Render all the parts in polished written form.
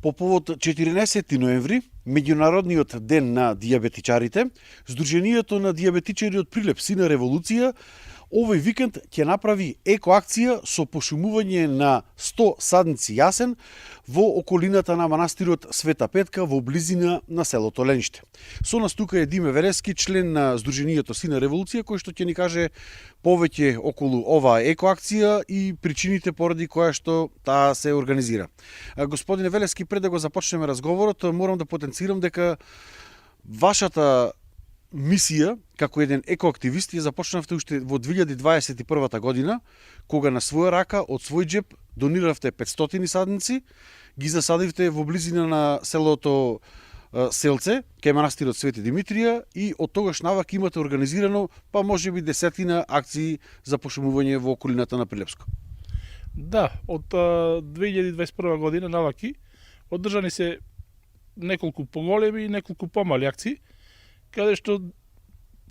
По повод 14 ноември, меѓународниот ден на дијабетичарите, Сдруженијето на дијабетичари од Прилеп Сина револуција овој викенд ќе направи екоакција со пошумување на 100 садници јасен во околината на манастирот Света Петка во близина на селото Лениште. Со нас тука е Диме Верески, член на Сдруженијето Сина револуција, кој што ќе ни каже повеќе околу оваа екоакција и причините поради која што таа се организира. Господине Велески, пред да го започнеме разговорот, морам да потенцирам дека вашата мисија како еден екоактивист ја започнавте уште во 2021 година, кога на своја рака од свој джеб дониравте 500 садници, ги засадивте во близина на селото Селце, кај манастирот Свети Димитрија, и од тогаш навак имате организирано па можеби десетина акции за пошумување во околината на Прилепско. Да, од 2021 година наваки одржани се неколку поголеми и неколку помали акции, каде што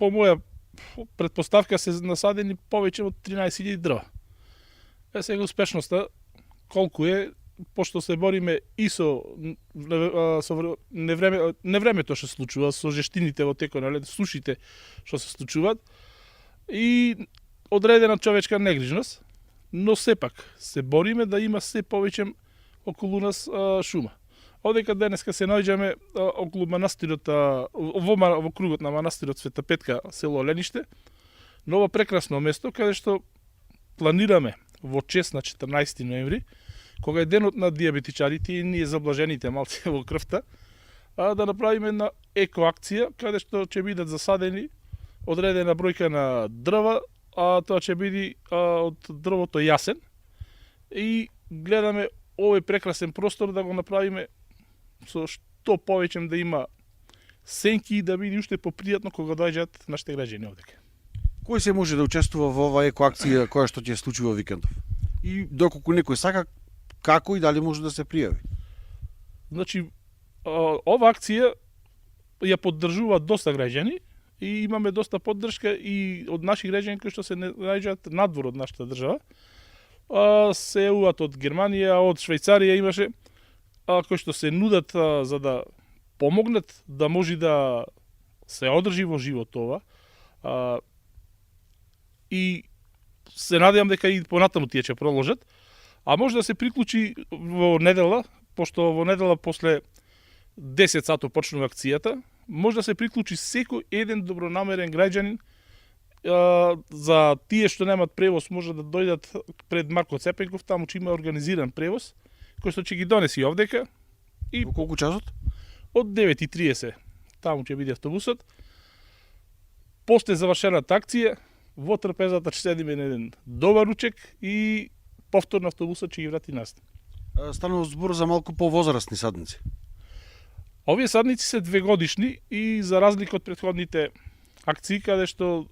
по моја претпоставка се насадени повеќе од 13.000 дрва. Сега успешноста колку е, пошто се бориме и со невремето што се случува, со жештините во текот на лет, сушите што се случуваат и одредена човечка негрижност, но сепак се бориме да има се повеќе околу нас шума. Одека денеска се наоѓаме околу манастирот, во кругот на манастирот Света Петка, село Лениште, ново прекрасно место каде што планираме во чест на 14 ноември, кога е денот на дијабетичарите и ние заблажените малце во крвта, да направиме една екоакција каде што ќе бидат засадени одредена бројка на дрва, а тоа ќе биде од дрвото јасен, и гледаме овој прекрасен простор да го направиме со што повеќе да има сенки и да биде уште попријатно кога доаѓаат нашите граѓани овдека. Кој се може да учествува во оваа екоакција која што ќе се случи во викендов? И доколку некој сака, како и дали може да се пријави? Значи, ова акција ја поддржува доста граѓани и имаме доста поддршка и од наши граѓани кои што се наоѓаат надвор од нашата држава. Се јавуваат од Германија, од Швајцарија имаше, кои што се нудат за да помогнат да може да се одржи во живот ова. И се надевам дека и понатаму тие ќе продолжат. А може да се приклучи во недела, пошто во недела после 10 сато почнува акцијата, може да се приклучи секој еден добронамерен граѓанин. За тие што немат превоз може да дојдат пред Марко Цепенков, таму ќе има организиран превоз, кој што ќе ги донеси овдека. И во колку часот? Од 9:30 таму ќе биде автобусот. После завршената акција, во трпезата ќе седиме на еден добар ручек и повторно автобусот ќе ги врати нас. Станува збор за малку повозрастни садници. Овие садници се 2 годишни и за разлика од претходните акции каде што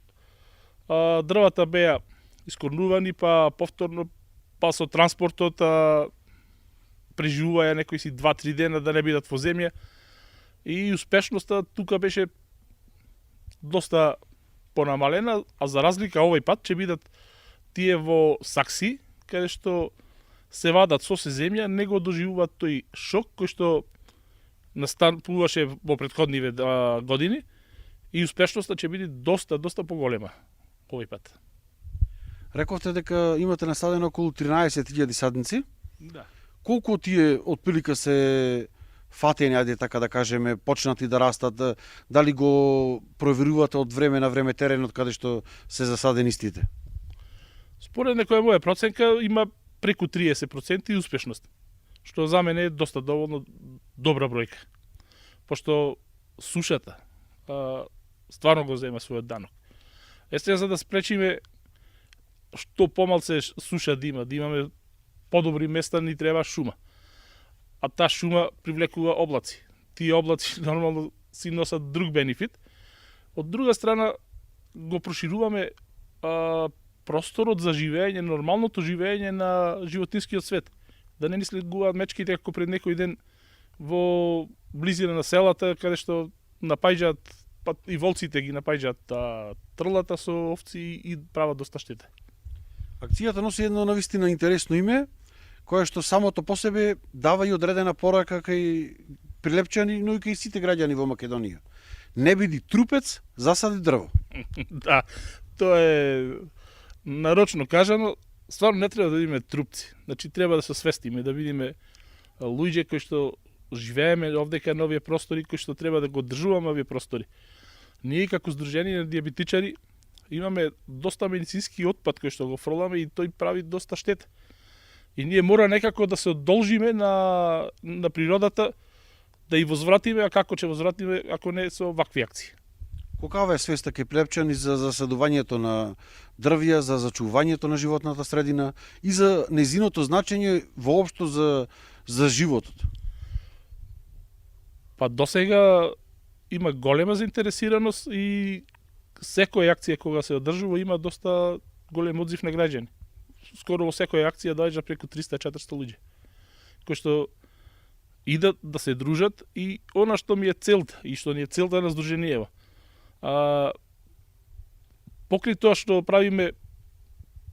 дрвата беа искорнувани, па повторно па со транспортот преживуваја некои си 2-3 дена да не бидат во земја, и успешноста тука беше доста понамалена, а за разлика овој пат ќе бидат тие во сакси, каде што се вадат со се земја, не го доживуваат тој шок кој што настануваше во претходниве години, и успешноста ќе биде доста поголема овој пат. Рековте дека имате насадено околу 13.000 садници. Да. Колку тие отприлика се фатени, ајде така да кажеме, почнати да растат, дали го проверувате од време на време теренот каде што се засадени истите? Според некоја моја проценка има преку 30% успешност, што за мене е доста доволно добра бројка. Пошто сушата стварно го зема својот данок. Естествено, за да спречиме што помалце суша да имаме подобри места, ни треба шума. А таа шума привлекува облаци. Тие облаци нормално си носат друг бенефит. Од друга страна, го прошируваме просторот за живење, нормалното живење на животинскиот свет. Да не ни слегуваат мечките како пред некој ден во близина на селата, каде што напаѓаат, па и волците ги напаѓаат трлата со овци и прават доста штета. Акцијата носи едно навистина интересно име, кое што самото по себе дава и одредена порака кај Прилепчани, но и кај сите граѓани во Македонија. Не биди трупец, засади дрво. Да, тоа е нарочно кажано, стварно не треба да бидеме трупци. Значи треба да се свестиме, да бидеме луѓе кои што живееме овдека на овие простори, кои што треба да го одржуваме овие простори. Ние како Сдружение на диабетичари имаме доста медицински отпад кој што го фрламе и тој прави доста штета. И ние мора некако да се одолжиме на природата, да и возвратиме, а како ќе возвратиме ако не со вакви акции. Колкава е свеста кај Прилепчани за засадувањето на дрвја, за зачувувањето на животната средина и за незиното значење воопшто за животот? Па досега има голема заинтересираност и секоја акција кога се одржува има доста голем одзив на граѓани. Скоро во секоја акција доаѓа преку 300-400 луѓе кои што идат да се дружат и она што ми е целта и што ни е целта на Сдруженијево. Покрај тоа што правиме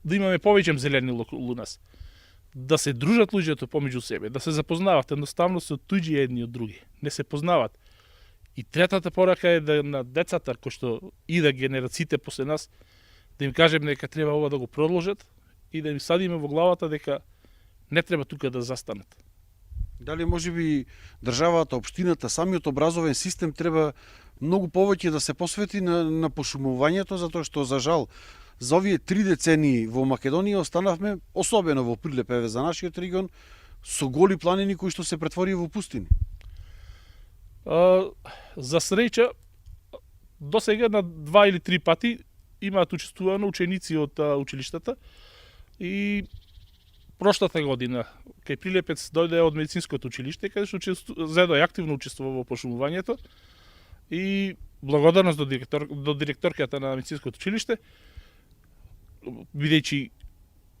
да имаме повеќе зелени у нас, да се дружат луѓето помеѓу себе, да се запознават едноставно со туѓи едни од други, не се познават. И третата порака е да на децата кои што иде генерациите после нас, да им кажеме дека треба ова да го продолжат и да им садиме во главата дека не треба тука да застанат. Дали можеби државата, општината, самиот образовен систем треба многу повеќе да се посвети на пошумувањето, затоа што за жал за овие 3 децении во Македонија останавме, особено во Прилеп, еве за нашиот регион, со голи планини кои што се претвори во пустини. За среќа, до сега на 2 или 3 пати имаат учествувано ученици од училиштата и прошлата година кај Прилепец дојде од медицинското училиште, каде што зедо е активно учествува во пошумувањето и благодарност до директорката на медицинското училиште, бидејќи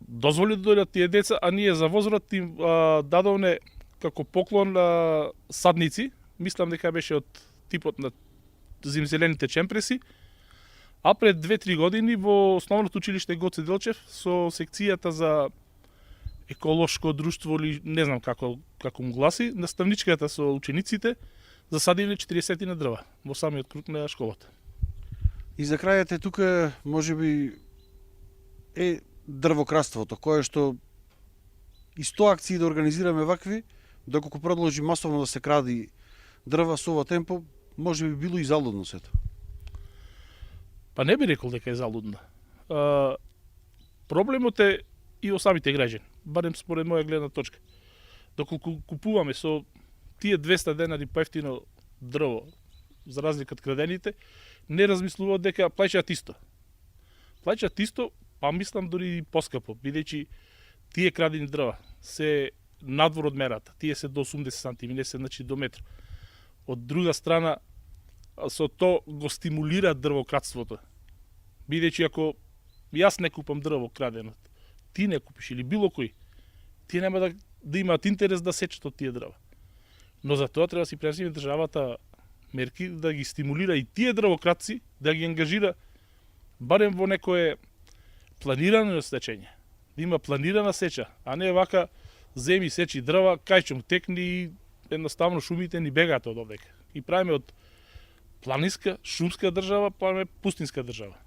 дозволи да дојдат тие деца, а ние за возврат им дадовне како поклон садници, мислам дека беше од типот на зимзелените чемпреси, а пред 2-3 години во основното училиште Гоце Делчев со секцијата за еколошко друштво или не знам како му гласи, наставничката со учениците засадиле 40 на дрва во самиот круг на школата. И за крајот тука можеби е дрвокраството, кое што и 100 акции да организираме вакви, доколку продолжи масовно да се кради дрва со ова темпо, може би било и залудно сето. Па не би рекол дека е залудно. Проблемот е и во самите граѓани, барем според моја гледна точка. Доколку купуваме со тие 200 денари поевтино дрво, за разлика од крадените, не размислуваат дека плаќаат исто. Плаќаат исто, па мислам дури и поскапо, бидејќи тие крадени дрва се надвор од мерата, тие се до 80 сантими, не се значи до метро. Од друга страна, со то го стимулира дрвократството. Бидејќи ако јас не купам дрво крадено, ти не купиш или било кој, тие нема да имаат интерес да сечат од тие дрва. Но за тоа треба да си преземе државата мерки да ги стимулира и тие дрвократци, да ги ангажира барем во некое планирано сечење. Да има планирана сеча, а не вака земи сечи дрва, кај ќе му текни и едноставно шумите ни бегаат од овдека. И правиме од планинска, шумска држава, правиме пустинска држава.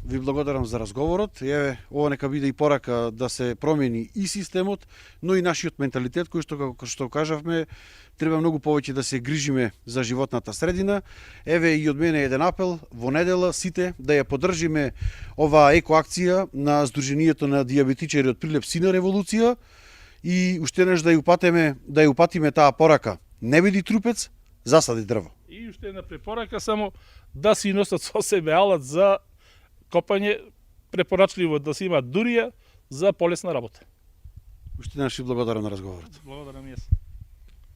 Ви благодарам за разговорот. Еве, ова нека биде и порака да се промени и системот, но и нашиот менталитет, кој што како што кажавме, треба многу повеќе да се грижиме за животната средина. Еве и од мене еден апел во недела сите да ја поддржиме оваа екоакција на Сдруженијето на диабетичари од Прилеп Сина револуција и уште еднаш да ја упатиме таа порака. Не биди трупец, засади дрво. И уште една препорака само да си носат со себе алат за копање, препорачливо да си имаат дурија за полесна работа. Уште еднаш ви благодарам на разговорот. Благодарам и јас.